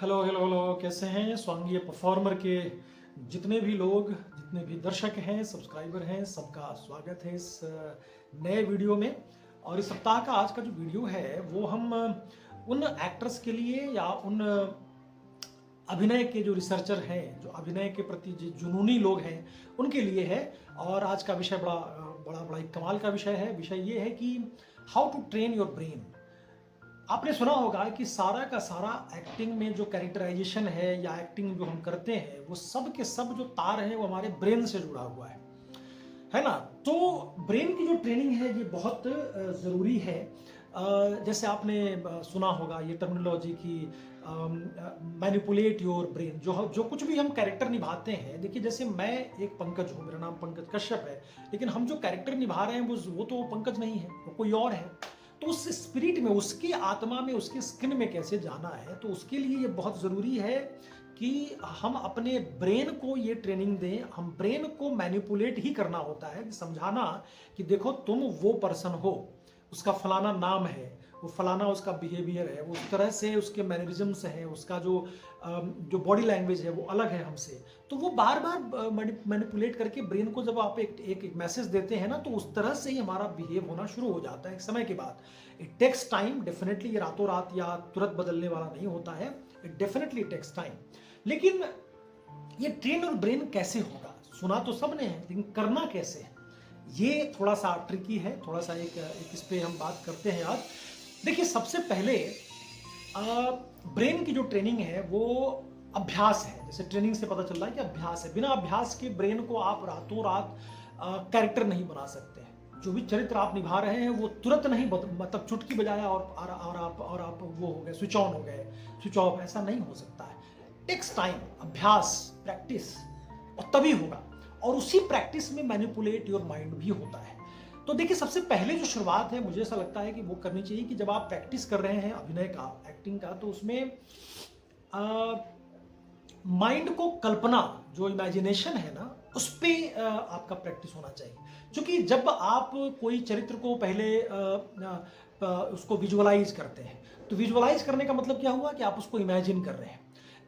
Hello hello hello, कैसे हैं स्वांगीय performer के जितने भी लोग, जितने भी दर्शक हैं, सब्सक्राइबर हैं, सबका स्वागत है इस नए वीडियो में। और इस सप्ताह का आज का जो वीडियो है वो हम उन एक्टर्स के लिए या उन अभिनय के जो रिसर्चर हैं, जो अभिनय के प्रति जो जुनूनी लोग हैं, उनके लिए है। और आज का विषय बड़ा बड़ा बड़ा एक कमाल का विषय है। विषय ये है कि how to train your brain. आपने सुना होगा कि सारा का सारा एक्टिंग में जो कैरेक्टराइजेशन है या एक्टिंग जो हम करते हैं वो सब के सब जो तार है वो हमारे ब्रेन से जुड़ा हुआ है ना। तो ब्रेन की जो ट्रेनिंग है ये बहुत ज़रूरी है। जैसे आपने सुना होगा ये टर्मिनोलॉजी की मैनिपुलेट योर ब्रेन। जो कुछ भी हम कैरेक्टर निभाते हैं, देखिए जैसे मैं एक पंकज हूँ, मेरा नाम पंकज कश्यप है, लेकिन हम जो कैरेक्टर निभा रहे हैं वो तो पंकज नहीं है, वो कोई और है। तो उस स्पिरिट में, उसकी आत्मा में, उसके स्किन में कैसे जाना है, तो उसके लिए ये बहुत ज़रूरी है कि हम अपने ब्रेन को ये ट्रेनिंग दें। हम ब्रेन को मैनिपुलेट ही करना होता है, समझाना कि देखो तुम वो पर्सन हो, उसका फलाना नाम है, वो फलाना उसका बिहेवियर है, वो उस तरह से उसके मैनरिज्म्स हैं, उसका जो बॉडी लैंग्वेज है वो अलग है हमसे। तो वो बार बार मैनिपुलेट करके ब्रेन को जब आप एक मैसेज देते हैं ना, तो उस तरह से ही हमारा बिहेव होना शुरू हो जाता है एक समय के बाद। इट टेक्स टाइम, डेफिनेटली ये रातों रात या तुरंत बदलने वाला नहीं होता है, इट डेफिनेटली टेक्स टाइम। लेकिन ये ट्रेन और ब्रेन कैसे होगा, सुना तो सबने है, लेकिन करना कैसे है ये थोड़ा सा ट्रिकी है। थोड़ा सा एक इस पे हम बात करते हैं आज। देखिए सबसे पहले ब्रेन की जो ट्रेनिंग है वो अभ्यास है। जैसे ट्रेनिंग से पता चल रहा है कि अभ्यास है। बिना अभ्यास के ब्रेन को आप रातों रात कैरेक्टर नहीं बना सकते हैं। जो भी चरित्र आप निभा रहे हैं वो तुरंत नहीं मतलब चुटकी बजाया और आप वो हो गए, स्विच ऑन हो गए, स्विच ऑफ, ऐसा नहीं हो सकता है। टेक्स टाइम, अभ्यास, प्रैक्टिस, और तभी होगा। और उसी प्रैक्टिस में मैनिपुलेट योर माइंड भी होता है। तो देखिए सबसे पहले जो शुरुआत है, मुझे ऐसा लगता है कि वो करनी चाहिए कि जब आप प्रैक्टिस कर रहे हैं अभिनय का, एक्टिंग का, तो उसमें माइंड को कल्पना, जो इमेजिनेशन है ना, उस पर आपका प्रैक्टिस होना चाहिए। क्योंकि जब आप कोई चरित्र को पहले उसको विजुअलाइज करते हैं, तो विजुअलाइज करने का मतलब क्या हुआ कि आप उसको इमेजिन कर रहे हैं।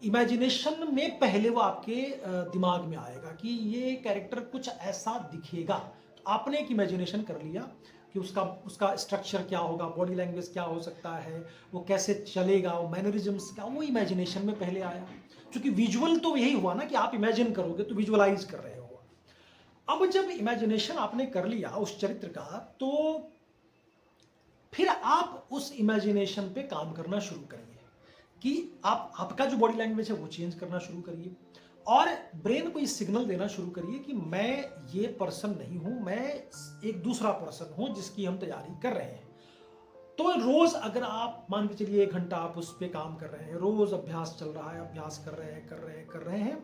इमेजिनेशन में पहले वो आपके दिमाग में आएगा कि ये कैरेक्टर कुछ ऐसा दिखेगा। तो आपने एक इमेजिनेशन कर लिया कि उसका स्ट्रक्चर क्या होगा, बॉडी लैंग्वेज क्या हो सकता है, वो कैसे चलेगा, वो मैनरिज्म्स क्या, वो इमेजिनेशन में पहले आया। क्योंकि विजुअल तो यही हुआ ना कि आप इमेजिन करोगे तो विजुअलाइज कर रहे हो। अब जब इमेजिनेशन आपने कर लिया उस चरित्र का, तो फिर आप उस इमेजिनेशन पे काम करना शुरू करिए कि आपका जो बॉडी लैंग्वेज है वो चेंज करना शुरू करिए, और ब्रेन को ये सिग्नल देना शुरू करिए कि मैं ये पर्सन नहीं हूं, मैं एक दूसरा पर्सन हूं जिसकी हम तैयारी कर रहे हैं। तो रोज अगर आप मान के चलिए 1 घंटा आप उस पर काम कर रहे हैं, रोज अभ्यास चल रहा है, अभ्यास कर रहे हैं,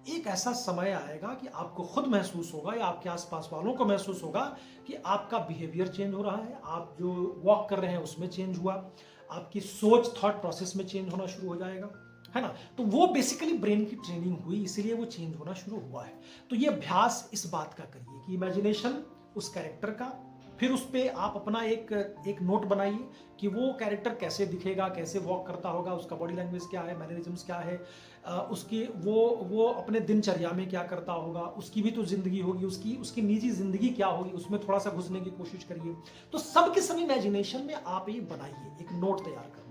एक ऐसा समय आएगा कि आपको खुद महसूस होगा या आपके आसपास वालों को महसूस होगा कि आपका बिहेवियर चेंज हो रहा है, आप जो वॉक कर रहे हैं उसमें चेंज हुआ, आपकी सोच, थॉट प्रोसेस में चेंज होना शुरू हो जाएगा, है ना। तो वो बेसिकली ब्रेन की ट्रेनिंग हुई, इसीलिए वो चेंज होना शुरू हुआ है। तो ये अभ्यास इस बात का करिए कि इमेजिनेशन उस कैरेक्टर का, फिर उस पर आप अपना एक नोट बनाइए कि वो कैरेक्टर कैसे दिखेगा, कैसे वॉक करता होगा, उसका बॉडी लैंग्वेज क्या है, मैनरिज्म्स क्या है, उसकी वो अपने दिनचर्या में क्या करता होगा, उसकी भी तो जिंदगी होगी, उसकी निजी जिंदगी क्या होगी, उसमें थोड़ा सा घुसने की कोशिश करिए। तो सब के सब इमेजिनेशन में आप ये बनाइए, एक नोट तैयार करना।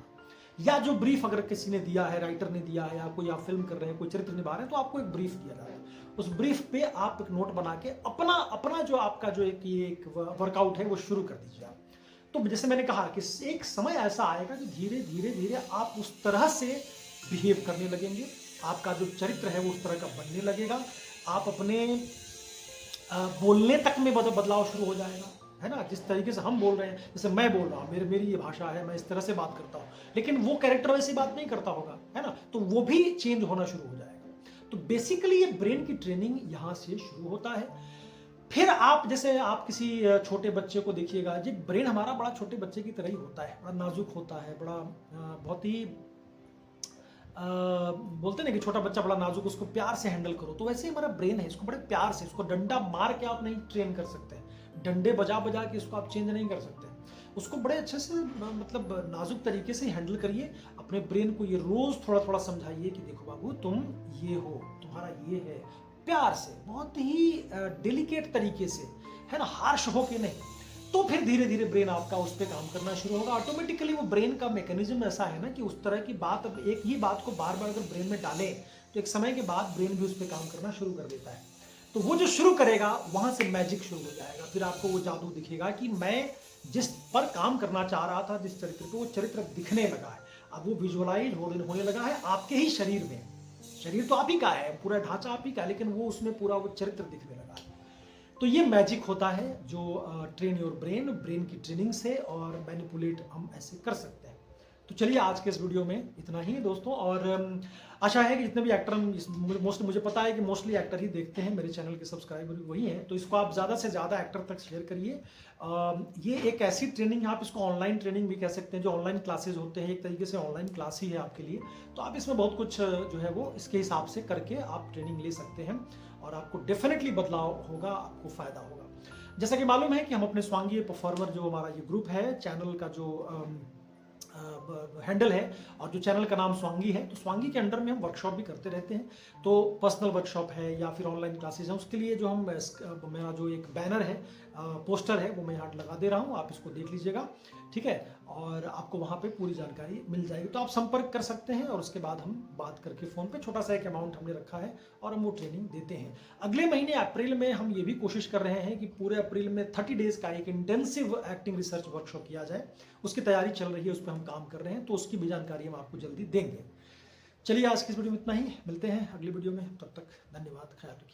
या जो ब्रीफ अगर किसी ने दिया है, राइटर ने दिया है, या कोई आप फिल्म कर रहे हैं, कोई चरित्र निभा रहे हैं, तो आपको एक ब्रीफ दिया जा रहा है, उस ब्रीफ पे आप एक नोट बना के अपना जो आपका जो एक वर्कआउट है वो शुरू कर दीजिए आप। तो जैसे मैंने कहा कि एक समय ऐसा आएगा कि धीरे धीरे धीरे आप उस तरह से बिहेव करने लगेंगे, आपका जो चरित्र है वो उस तरह का बनने लगेगा, आप अपने बोलने तक में बदलाव शुरू हो जाएगा, है ना। जिस तरीके से हम बोल रहे हैं, जैसे मैं बोल रहा हूँ, मेरी ये भाषा है, मैं इस तरह से बात करता हूँ, लेकिन वो कैरेक्टर वैसी बात नहीं करता होगा, है ना, तो वो भी चेंज होना शुरू हो जाएगा। तो बेसिकली ये ब्रेन की ट्रेनिंग यहाँ से शुरू होता है। फिर आप जैसे आप किसी छोटे बच्चे को देखिएगा, जी ब्रेन हमारा बड़ा छोटे बच्चे की तरह ही होता है, बड़ा नाजुक होता है, बड़ा बहुत ही बोलते ना कि छोटा बच्चा बड़ा नाजुक, उसको प्यार से हैंडल करो, तो वैसे ही हमारा ब्रेन है, इसको बड़े प्यार से, इसको डंडा मार के आप नहीं ट्रेन कर सकते, डंडे बजा बजा के इसको आप चेंज नहीं कर सकते। उसको बड़े अच्छे से मतलब नाजुक तरीके से हैंडल करिए। अपने ब्रेन को ये रोज थोड़ा थोड़ा समझाइए कि देखो बाबू तुम ये हो, तुम्हारा ये है, प्यार से, बहुत ही डेलिकेट तरीके से, है ना, हार्श हो के नहीं। तो फिर धीरे धीरे ब्रेन आपका उस पर काम करना शुरू होगा। ऑटोमेटिकली वो ब्रेन का मैकेनिज्म ऐसा है ना कि उस तरह की बात, अब एक ही बात को बार बार अगर ब्रेन में डाले तो एक समय के बाद ब्रेन भी उस पर काम करना शुरू कर देता है। तो वो जो शुरू करेगा वहां से मैजिक शुरू हो जाएगा। फिर आपको वो जादू दिखेगा कि मैं जिस पर काम करना चाह रहा था, जिस चरित्र पे, वो चरित्र दिखने लगा है। अब वो विजुअलाइज होने लगा है आपके ही शरीर में। शरीर तो आप ही का है, पूरा ढांचा आप ही का है, लेकिन वो उसमें पूरा वो चरित्र दिखने लगा है। तो ये मैजिक होता है जो ट्रेन योर ब्रेन, ब्रेन की ट्रेनिंग से, और मैनिपुलेट हम ऐसे कर सकते हैं। तो चलिए आज के इस वीडियो में इतना ही है दोस्तों। और आशा है कि जितने भी एक्टर, मोस्टली मुझे पता है कि मोस्टली एक्टर ही देखते हैं, मेरे चैनल के सब्सक्राइबर भी वही हैं, तो इसको आप ज़्यादा से ज़्यादा एक्टर तक शेयर करिए। ये एक ऐसी ट्रेनिंग है, आप इसको ऑनलाइन ट्रेनिंग भी कह सकते हैं, जो ऑनलाइन क्लासेज होते हैं, एक तरीके से ऑनलाइन क्लास ही है आपके लिए। तो आप इसमें बहुत कुछ जो है वो इसके हिसाब से करके आप ट्रेनिंग ले सकते हैं, और आपको डेफिनेटली बदलाव होगा, आपको फ़ायदा होगा। जैसा कि मालूम है कि हम अपने स्वांगीय परफॉर्मर, जो हमारा ये ग्रुप है, चैनल का जो हैंडल है और जो चैनल का नाम स्वांगी है, तो स्वांगी के अंडर में हम वर्कशॉप भी करते रहते हैं। तो पर्सनल वर्कशॉप है या फिर ऑनलाइन क्लासेज हैं, उसके लिए जो हम मेरा जो एक बैनर है, पोस्टर है, वो मैं यहाँ लगा दे रहा हूँ, आप इसको देख लीजिएगा, ठीक है। और आपको वहाँ पे पूरी जानकारी मिल जाएगी, तो आप संपर्क कर सकते हैं, और उसके बाद हम बात करके फ़ोन पे छोटा सा एक अमाउंट हमने रखा है और हम वो ट्रेनिंग देते हैं। अगले महीने अप्रैल में हम ये भी कोशिश कर रहे हैं कि पूरे अप्रैल में 30 डेज़ का एक इंटेंसिव एक्टिंग रिसर्च वर्कशॉप किया जाए। उसकी तैयारी चल रही है, उस पर हम काम कर रहे हैं, तो उसकी भी जानकारी हम आपको जल्दी देंगे। चलिए आज की इस वीडियो में इतना ही, मिलते हैं अगली वीडियो में, तब तक धन्यवाद, ख्याल रखिए।